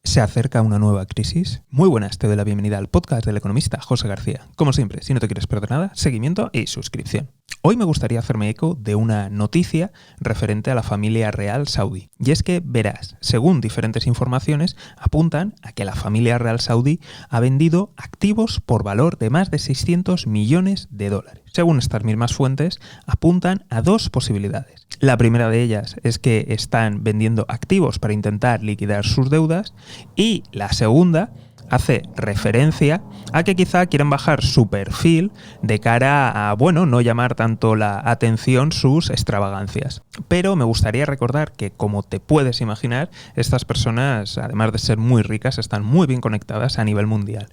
¿Se acerca una nueva crisis? Muy buenas, te doy la bienvenida al podcast del economista José García. Como siempre, si no te quieres perder nada, seguimiento y suscripción. Hoy me gustaría hacerme eco de una noticia referente a la familia real saudí. Y es que, verás, según diferentes informaciones, apuntan a que la familia real saudí ha vendido activos por valor de más de 600 millones de dólares. Según estas mismas fuentes, apuntan a dos posibilidades. La primera de ellas es que están vendiendo activos para intentar liquidar sus deudas y la segunda hace referencia a que quizá quieren bajar su perfil de cara a, no llamar tanto la atención sus extravagancias. Pero me gustaría recordar que, como te puedes imaginar, estas personas, además de ser muy ricas, están muy bien conectadas a nivel mundial.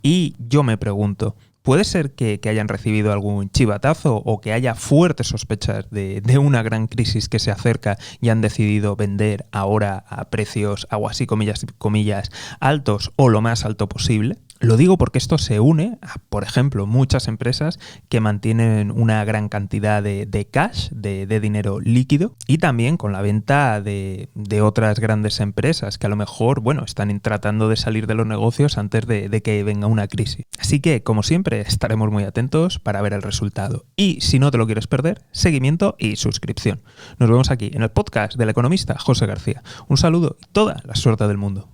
Y yo me pregunto, ¿puede ser que hayan recibido algún chivatazo o que haya fuertes sospechas de una gran crisis que se acerca y han decidido vender ahora a precios, hago así comillas, altos o lo más alto posible? Lo digo porque esto se une a, por ejemplo, muchas empresas que mantienen una gran cantidad de cash, de dinero líquido, y también con la venta de otras grandes empresas que a lo mejor, están tratando de salir de los negocios antes de que venga una crisis. Así que, como siempre, estaremos muy atentos para ver el resultado. Y si no te lo quieres perder, seguimiento y suscripción. Nos vemos aquí en el podcast del economista José García. Un saludo y toda la suerte del mundo.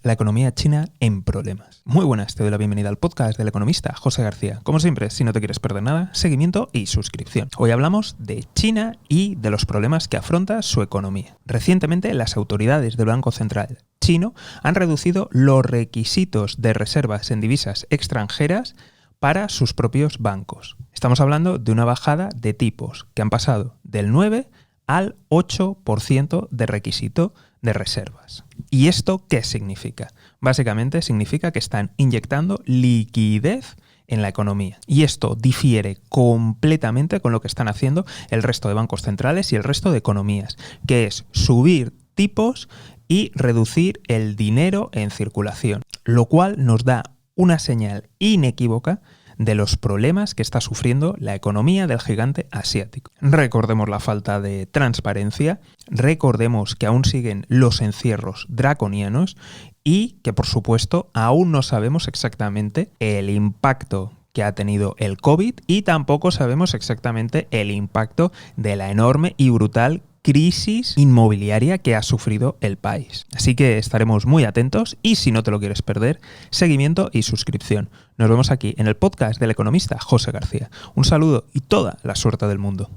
La economía china en problemas. Muy buenas, te doy la bienvenida al podcast del economista José García. Como siempre, si no te quieres perder nada, seguimiento y suscripción. Hoy hablamos de China y de los problemas que afronta su economía. Recientemente, las autoridades del Banco Central chino han reducido los requisitos de reservas en divisas extranjeras para sus propios bancos. Estamos hablando de una bajada de tipos que han pasado del 9 al 8% de requisito de reservas. ¿Y esto qué significa? Básicamente significa que están inyectando liquidez en la economía. Y esto difiere completamente con lo que están haciendo el resto de bancos centrales y el resto de economías, que es subir tipos y reducir el dinero en circulación, lo cual nos da una señal inequívoca de los problemas que está sufriendo la economía del gigante asiático. Recordemos la falta de transparencia, recordemos que aún siguen los encierros draconianos y que, por supuesto, aún no sabemos exactamente el impacto que ha tenido el COVID y tampoco sabemos exactamente el impacto de la enorme y brutal crisis inmobiliaria que ha sufrido el país. Así que estaremos muy atentos y, si no te lo quieres perder, seguimiento y suscripción. Nos vemos aquí en el podcast del economista José García. Un saludo y toda la suerte del mundo.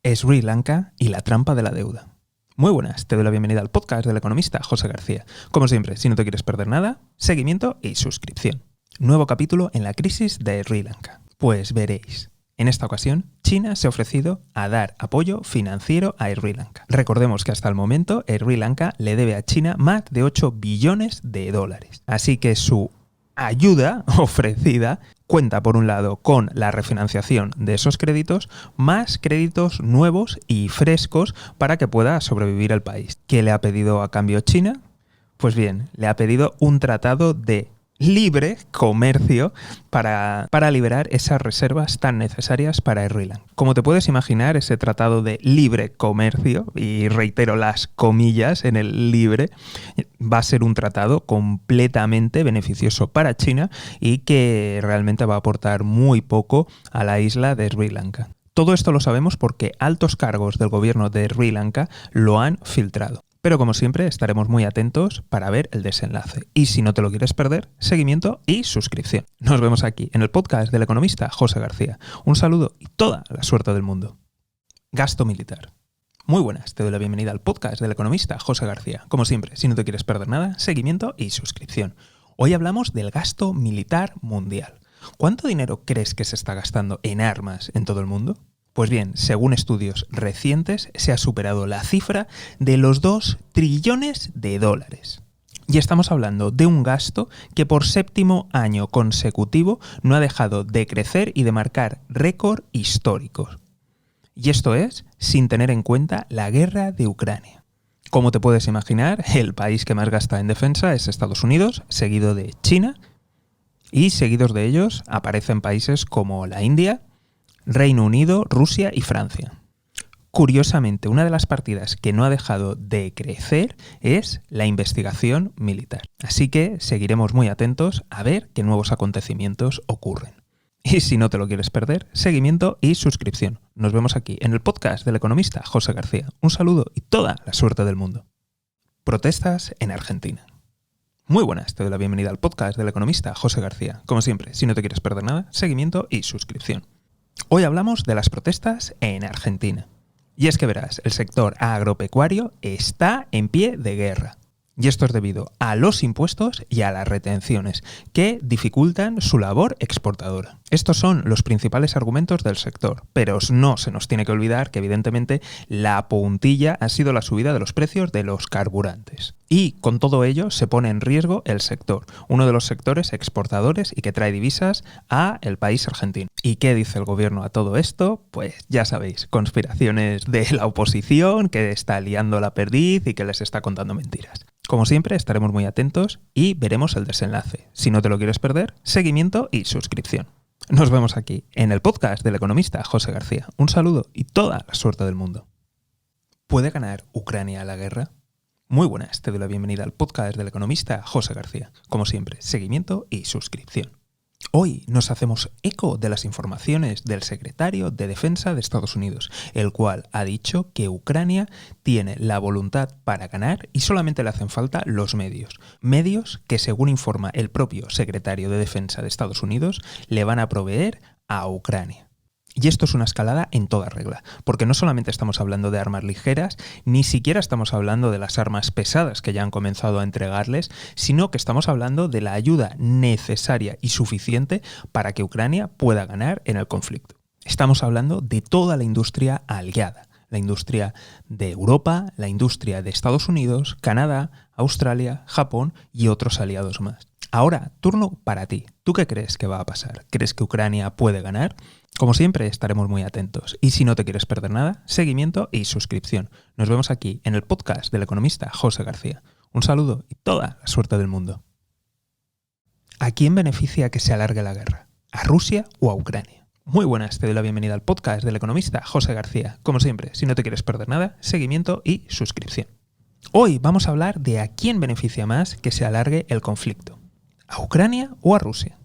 Sri Lanka y la trampa de la deuda. Muy buenas, te doy la bienvenida al podcast del economista José García. Como siempre, si no te quieres perder nada, seguimiento y suscripción. Nuevo capítulo en la crisis de Sri Lanka. Pues veréis. En esta ocasión, China se ha ofrecido a dar apoyo financiero a Sri Lanka. Recordemos que hasta el momento Sri Lanka le debe a China más de 8 billones de dólares. Así que su ayuda ofrecida cuenta, por un lado, con la refinanciación de esos créditos, más créditos nuevos y frescos para que pueda sobrevivir el país. ¿Qué le ha pedido a cambio China? Pues bien, le ha pedido un tratado de libre comercio para liberar esas reservas tan necesarias para Sri Lanka. Como te puedes imaginar, ese tratado de libre comercio, y reitero las comillas en el libre, va a ser un tratado completamente beneficioso para China y que realmente va a aportar muy poco a la isla de Sri Lanka. Todo esto lo sabemos porque altos cargos del gobierno de Sri Lanka lo han filtrado. Pero como siempre estaremos muy atentos para ver el desenlace. Y si no te lo quieres perder, seguimiento y suscripción. Nos vemos aquí en el podcast del economista José García. Un saludo y toda la suerte del mundo. Gasto militar. Muy buenas, te doy la bienvenida al podcast del economista José García. Como siempre, si no te quieres perder nada, seguimiento y suscripción. Hoy hablamos del gasto militar mundial. ¿Cuánto dinero crees que se está gastando en armas en todo el mundo? Pues bien, según estudios recientes, se ha superado la cifra de los 2 trillones de dólares. Y estamos hablando de un gasto que por 7º año consecutivo no ha dejado de crecer y de marcar récord históricos. Y esto es sin tener en cuenta la guerra de Ucrania. Como te puedes imaginar, el país que más gasta en defensa es Estados Unidos, seguido de China, y seguidos de ellos aparecen países como la India, Reino Unido, Rusia y Francia. Curiosamente, una de las partidas que no ha dejado de crecer es la investigación militar. Así que seguiremos muy atentos a ver qué nuevos acontecimientos ocurren. Y si no te lo quieres perder, seguimiento y suscripción. Nos vemos aquí en el podcast del economista José García. Un saludo y toda la suerte del mundo. Protestas en Argentina. Muy buenas, te doy la bienvenida al podcast del economista José García. Como siempre, si no te quieres perder nada, seguimiento y suscripción. Hoy hablamos de las protestas en Argentina. Y es que verás, el sector agropecuario está en pie de guerra. Y esto es debido a los impuestos y a las retenciones, que dificultan su labor exportadora. Estos son los principales argumentos del sector, pero no se nos tiene que olvidar que evidentemente la puntilla ha sido la subida de los precios de los carburantes. Y con todo ello se pone en riesgo el sector, uno de los sectores exportadores y que trae divisas a el país argentino. ¿Y qué dice el gobierno a todo esto? Pues ya sabéis, conspiraciones de la oposición que está liando la perdiz y que les está contando mentiras. Como siempre, estaremos muy atentos y veremos el desenlace. Si no te lo quieres perder, seguimiento y suscripción. Nos vemos aquí, en el podcast del economista José García. Un saludo y toda la suerte del mundo. ¿Puede ganar Ucrania la guerra? Muy buenas, te doy la bienvenida al podcast del economista José García. Como siempre, seguimiento y suscripción. Hoy nos hacemos eco de las informaciones del secretario de Defensa de Estados Unidos, el cual ha dicho que Ucrania tiene la voluntad para ganar y solamente le hacen falta los medios. Medios que, según informa el propio secretario de Defensa de Estados Unidos, le van a proveer a Ucrania. Y esto es una escalada en toda regla, porque no solamente estamos hablando de armas ligeras, ni siquiera estamos hablando de las armas pesadas que ya han comenzado a entregarles, sino que estamos hablando de la ayuda necesaria y suficiente para que Ucrania pueda ganar en el conflicto. Estamos hablando de toda la industria aliada, la industria de Europa, la industria de Estados Unidos, Canadá, Australia, Japón y otros aliados más. Ahora, turno para ti. ¿Tú qué crees que va a pasar? ¿Crees que Ucrania puede ganar? Como siempre, estaremos muy atentos. Y si no te quieres perder nada, seguimiento y suscripción. Nos vemos aquí en el podcast del economista José García. Un saludo y toda la suerte del mundo. ¿A quién beneficia que se alargue la guerra? ¿A Rusia o a Ucrania? Muy buenas, te doy la bienvenida al podcast del economista José García. Como siempre, si no te quieres perder nada, seguimiento y suscripción. Hoy vamos a hablar de a quién beneficia más que se alargue el conflicto. ¿A Ucrania o a Rusia?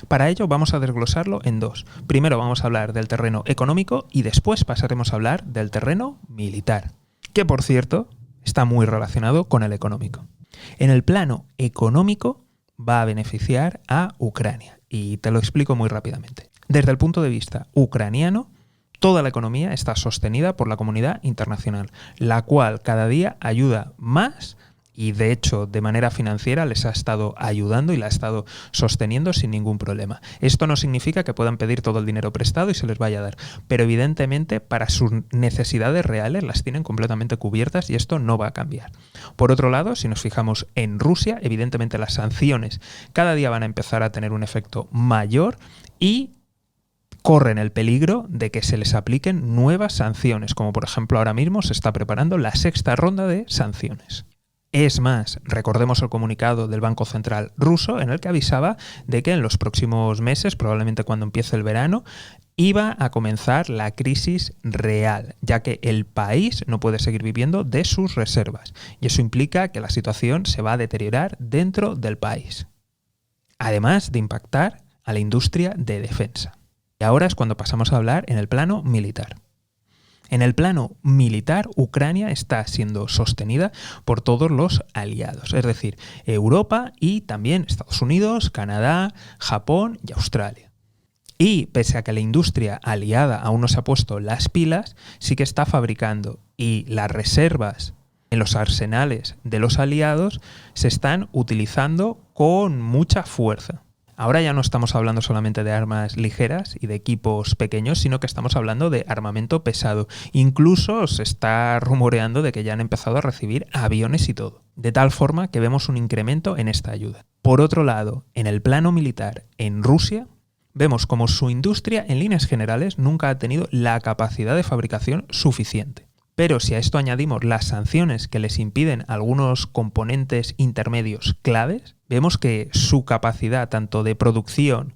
Para ello vamos a desglosarlo en dos. Primero vamos a hablar del terreno económico y después pasaremos a hablar del terreno militar, que por cierto está muy relacionado con el económico. En el plano económico va a beneficiar a Ucrania y te lo explico muy rápidamente. Desde el punto de vista ucraniano, toda la economía está sostenida por la comunidad internacional, la cual cada día ayuda más y de hecho de manera financiera les ha estado ayudando y la ha estado sosteniendo sin ningún problema. Esto no significa que puedan pedir todo el dinero prestado y se les vaya a dar, pero evidentemente para sus necesidades reales las tienen completamente cubiertas y esto no va a cambiar. Por otro lado, si nos fijamos en Rusia, evidentemente las sanciones cada día van a empezar a tener un efecto mayor y corren el peligro de que se les apliquen nuevas sanciones, como por ejemplo ahora mismo se está preparando la 6ª ronda de sanciones. Es más, recordemos el comunicado del Banco Central ruso en el que avisaba de que en los próximos meses, probablemente cuando empiece el verano, iba a comenzar la crisis real, ya que el país no puede seguir viviendo de sus reservas y eso implica que la situación se va a deteriorar dentro del país, además de impactar a la industria de defensa. Y ahora es cuando pasamos a hablar en el plano militar. En el plano militar, Ucrania está siendo sostenida por todos los aliados, es decir, Europa y también Estados Unidos, Canadá, Japón y Australia. Y pese a que la industria aliada aún no se ha puesto las pilas, sí que está fabricando y las reservas en los arsenales de los aliados se están utilizando con mucha fuerza. Ahora ya no estamos hablando solamente de armas ligeras y de equipos pequeños, sino que estamos hablando de armamento pesado. Incluso se está rumoreando de que ya han empezado a recibir aviones y todo. De tal forma que vemos un incremento en esta ayuda. Por otro lado, en el plano militar en Rusia, vemos como su industria en líneas generales nunca ha tenido la capacidad de fabricación suficiente. Pero si a esto añadimos las sanciones que les impiden algunos componentes intermedios claves, vemos que su capacidad tanto de producción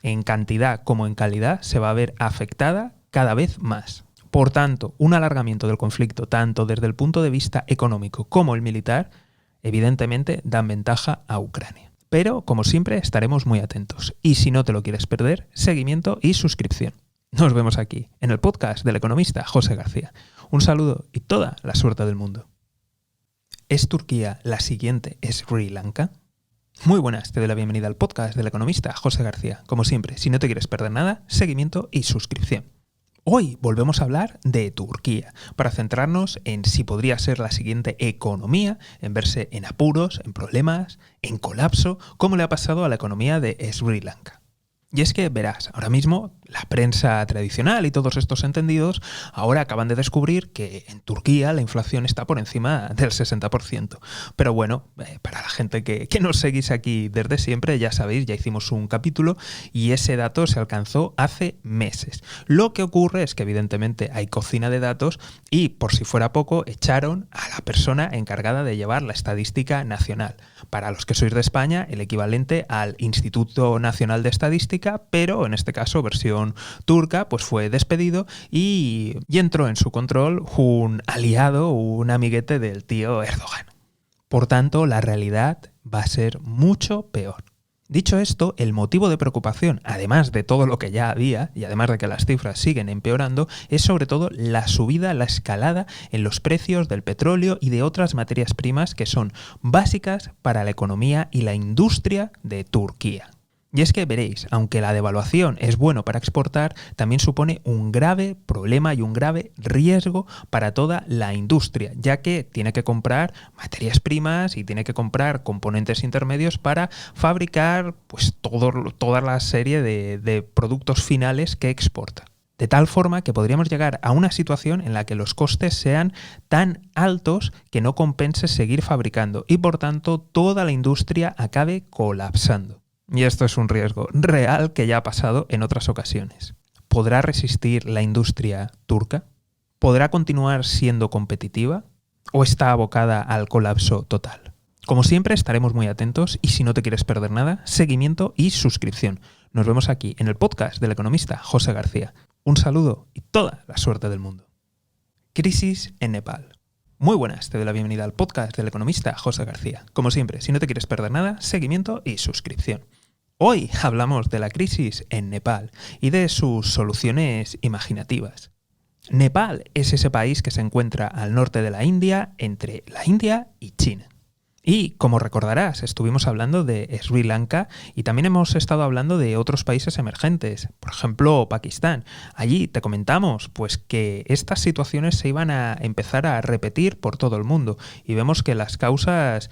en cantidad como en calidad se va a ver afectada cada vez más. Por tanto, un alargamiento del conflicto, tanto desde el punto de vista económico como el militar, evidentemente dan ventaja a Ucrania. Pero, como siempre, estaremos muy atentos. Y si no te lo quieres perder, seguimiento y suscripción. Nos vemos aquí, en el podcast del economista José García. Un saludo y toda la suerte del mundo. ¿Es Turquía la siguiente Sri Lanka? Muy buenas, te doy la bienvenida al podcast del economista José García. Como siempre, si no te quieres perder nada, seguimiento y suscripción. Hoy volvemos a hablar de Turquía, para centrarnos en si podría ser la siguiente economía, en verse en apuros, en problemas, en colapso, como le ha pasado a la economía de Sri Lanka. Y es que, verás, ahora mismo la prensa tradicional y todos estos entendidos ahora acaban de descubrir que en Turquía la inflación está por encima del 60%. Pero bueno, para la gente que nos seguís aquí desde siempre, ya sabéis, ya hicimos un capítulo y ese dato se alcanzó hace meses. Lo que ocurre es que evidentemente hay cocina de datos y, por si fuera poco, echaron a la persona encargada de llevar la estadística nacional. Para los que sois de España, el equivalente al Instituto Nacional de Estadística, pero en este caso versión turca, pues fue despedido y entró en su control un aliado, un amiguete del tío Erdogan. Por tanto, la realidad va a ser mucho peor. Dicho esto, el motivo de preocupación, además de todo lo que ya había, y además de que las cifras siguen empeorando, es sobre todo la subida, la escalada en los precios del petróleo y de otras materias primas que son básicas para la economía y la industria de Turquía. Y es que veréis, aunque la devaluación es bueno para exportar, también supone un grave problema y un grave riesgo para toda la industria, ya que tiene que comprar materias primas y tiene que comprar componentes intermedios para fabricar pues toda la serie de productos finales que exporta. De tal forma que podríamos llegar a una situación en la que los costes sean tan altos que no compense seguir fabricando y por tanto toda la industria acabe colapsando. Y esto es un riesgo real que ya ha pasado en otras ocasiones. ¿Podrá resistir la industria turca? ¿Podrá continuar siendo competitiva? ¿O está abocada al colapso total? Como siempre, estaremos muy atentos y si no te quieres perder nada, seguimiento y suscripción. Nos vemos aquí en el podcast del economista José García. Un saludo y toda la suerte del mundo. Crisis en Nepal. Muy buenas, te doy la bienvenida al podcast del economista José García. Como siempre, si no te quieres perder nada, seguimiento y suscripción. Hoy hablamos de la crisis en Nepal y de sus soluciones imaginativas. Nepal es ese país que se encuentra al norte de la India, entre la India y China. Y, como recordarás, estuvimos hablando de Sri Lanka y también hemos estado hablando de otros países emergentes, por ejemplo, Pakistán. Allí te comentamos pues, que estas situaciones se iban a empezar a repetir por todo el mundo y vemos que las causas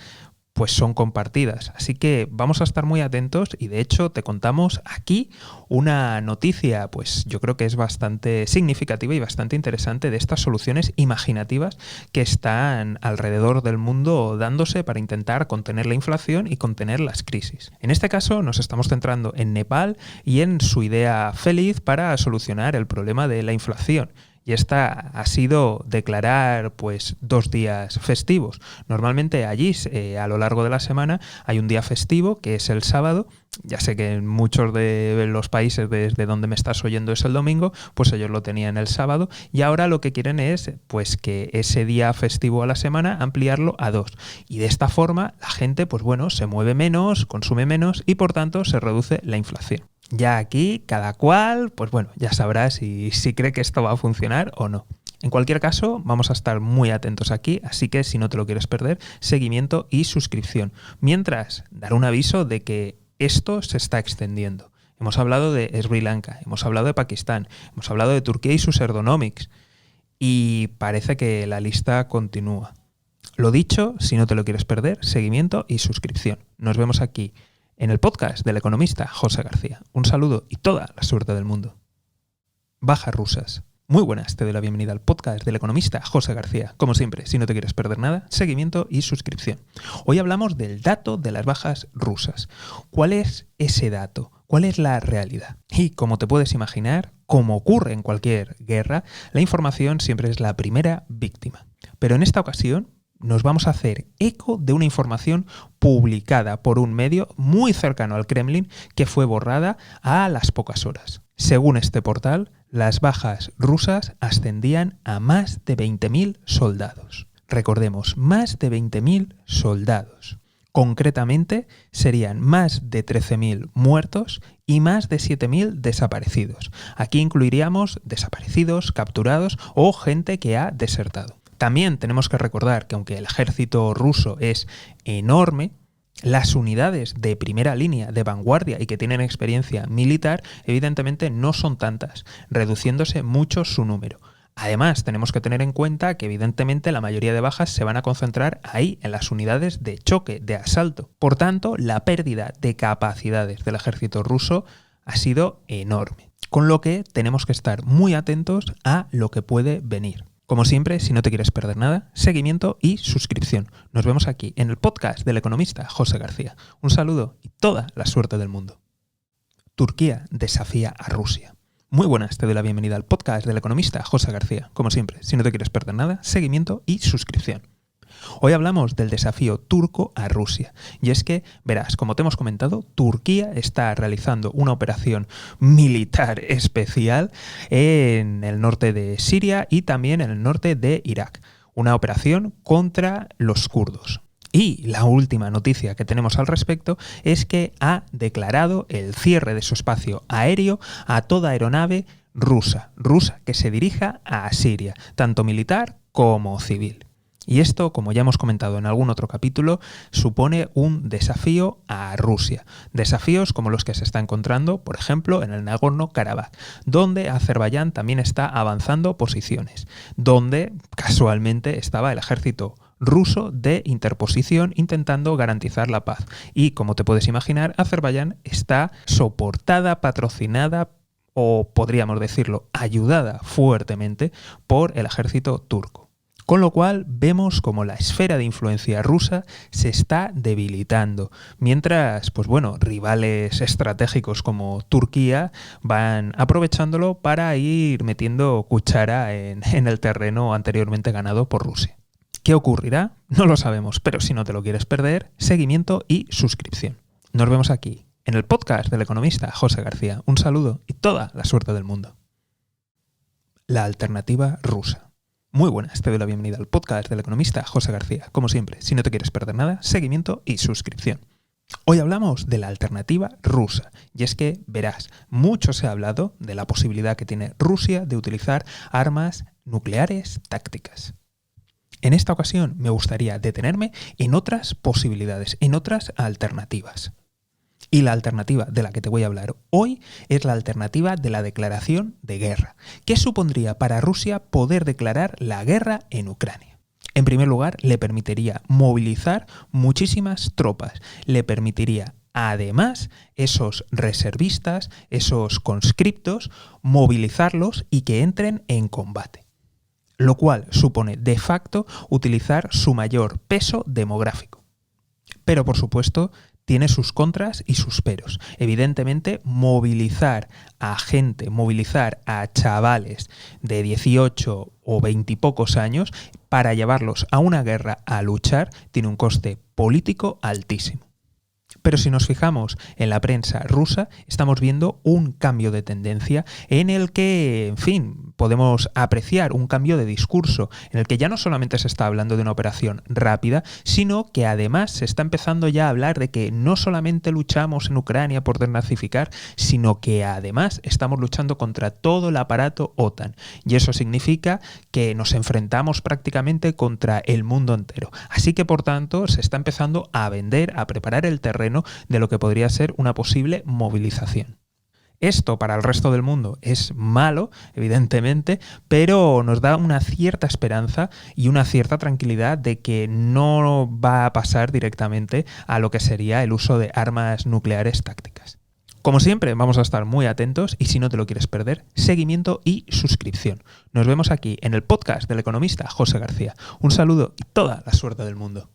pues son compartidas. Así que vamos a estar muy atentos y de hecho te contamos aquí una noticia, pues yo creo que es bastante significativa y bastante interesante de estas soluciones imaginativas que están alrededor del mundo dándose para intentar contener la inflación y contener las crisis. En este caso nos estamos centrando en Nepal y en su idea feliz para solucionar el problema de la inflación. Y esta ha sido declarar pues 2 días festivos. Normalmente allí a lo largo de la semana hay un día festivo que es el sábado. Ya sé que en muchos de los países desde donde me estás oyendo es el domingo, pues ellos lo tenían el sábado y ahora lo que quieren es pues que ese día festivo a la semana ampliarlo a 2. Y de esta forma la gente pues bueno se mueve menos, consume menos y por tanto se reduce la inflación. Ya aquí, cada cual, pues bueno, ya sabrá si cree que esto va a funcionar o no. En cualquier caso, vamos a estar muy atentos aquí, así que si no te lo quieres perder, seguimiento y suscripción. Mientras, dar un aviso de que esto se está extendiendo. Hemos hablado de Sri Lanka, hemos hablado de Pakistán, hemos hablado de Turquía y sus Erdonomics, y parece que la lista continúa. Lo dicho, si no te lo quieres perder, seguimiento y suscripción. Nos vemos aquí en el podcast del economista José García. Un saludo y toda la suerte del mundo. Bajas rusas. Muy buenas, te doy la bienvenida al podcast del economista José García. Como siempre, si no te quieres perder nada, seguimiento y suscripción. Hoy hablamos del dato de las bajas rusas. ¿Cuál es ese dato? ¿Cuál es la realidad? Y como te puedes imaginar, como ocurre en cualquier guerra, la información siempre es la primera víctima. Pero en esta ocasión nos vamos a hacer eco de una información publicada por un medio muy cercano al Kremlin que fue borrada a las pocas horas. Según este portal, las bajas rusas ascendían a más de 20.000 soldados. Recordemos, más de 20.000 soldados. Concretamente, serían más de 13.000 muertos y más de 7.000 desaparecidos. Aquí incluiríamos desaparecidos, capturados o gente que ha desertado. También tenemos que recordar que aunque el ejército ruso es enorme, las unidades de primera línea, de vanguardia y que tienen experiencia militar, evidentemente no son tantas, reduciéndose mucho su número. Además, tenemos que tener en cuenta que evidentemente la mayoría de bajas se van a concentrar ahí, en las unidades de choque, de asalto. Por tanto, la pérdida de capacidades del ejército ruso ha sido enorme. Con lo que tenemos que estar muy atentos a lo que puede venir. Como siempre, si no te quieres perder nada, seguimiento y suscripción. Nos vemos aquí en el podcast del economista José García. Un saludo y toda la suerte del mundo. Turquía desafía a Rusia. Muy buenas, te doy la bienvenida al podcast del economista José García. Como siempre, si no te quieres perder nada, seguimiento y suscripción. Hoy hablamos del desafío turco a Rusia. Y es que, verás, como te hemos comentado, Turquía está realizando una operación militar especial en el norte de Siria y también en el norte de Irak. Una operación contra los kurdos. Y la última noticia que tenemos al respecto es que ha declarado el cierre de su espacio aéreo a toda aeronave rusa que se dirija a Siria, tanto militar como civil. Y esto, como ya hemos comentado en algún otro capítulo, supone un desafío a Rusia. Desafíos como los que se está encontrando, por ejemplo, en el Nagorno-Karabaj, donde Azerbaiyán también está avanzando posiciones, donde casualmente estaba el ejército ruso de interposición intentando garantizar la paz. Y como te puedes imaginar, Azerbaiyán está soportada, patrocinada o podríamos decirlo, ayudada fuertemente por el ejército turco. Con lo cual vemos como la esfera de influencia rusa se está debilitando, mientras, rivales estratégicos como Turquía van aprovechándolo para ir metiendo cuchara en el terreno anteriormente ganado por Rusia. ¿Qué ocurrirá? No lo sabemos, pero si no te lo quieres perder, seguimiento y suscripción. Nos vemos aquí, en el podcast del economista José García. Un saludo y toda la suerte del mundo. La alternativa rusa. Muy buenas, te doy la bienvenida al podcast del economista José García. Como siempre, si no te quieres perder nada, seguimiento y suscripción. Hoy hablamos de la alternativa rusa, y es que, verás, mucho se ha hablado de la posibilidad que tiene Rusia de utilizar armas nucleares tácticas. En esta ocasión me gustaría detenerme en otras posibilidades, en otras alternativas. Y la alternativa de la que te voy a hablar hoy es la alternativa de la declaración de guerra. ¿Qué supondría para Rusia poder declarar la guerra en Ucrania? En primer lugar, le permitiría movilizar muchísimas tropas. Le permitiría, además, esos reservistas, esos conscriptos, movilizarlos y que entren en combate. Lo cual supone, de facto, utilizar su mayor peso demográfico. Pero, por supuesto, tiene sus contras y sus peros. Evidentemente, movilizar a gente, movilizar a chavales de 18 o 20 y pocos años para llevarlos a una guerra a luchar tiene un coste político altísimo. Pero si nos fijamos en la prensa rusa, estamos viendo un cambio de tendencia en el que, en fin, podemos apreciar un cambio de discurso, en el que ya no solamente se está hablando de una operación rápida, sino que además se está empezando ya a hablar de que no solamente luchamos en Ucrania por desnazificar, sino que además estamos luchando contra todo el aparato OTAN. Y eso significa que nos enfrentamos prácticamente contra el mundo entero. Así que, por tanto, se está empezando a vender, a preparar el terreno de lo que podría ser una posible movilización. Esto para el resto del mundo es malo, evidentemente, pero nos da una cierta esperanza y una cierta tranquilidad de que no va a pasar directamente a lo que sería el uso de armas nucleares tácticas. Como siempre, vamos a estar muy atentos y si no te lo quieres perder, seguimiento y suscripción. Nos vemos aquí en el podcast del economista José García. Un saludo y toda la suerte del mundo.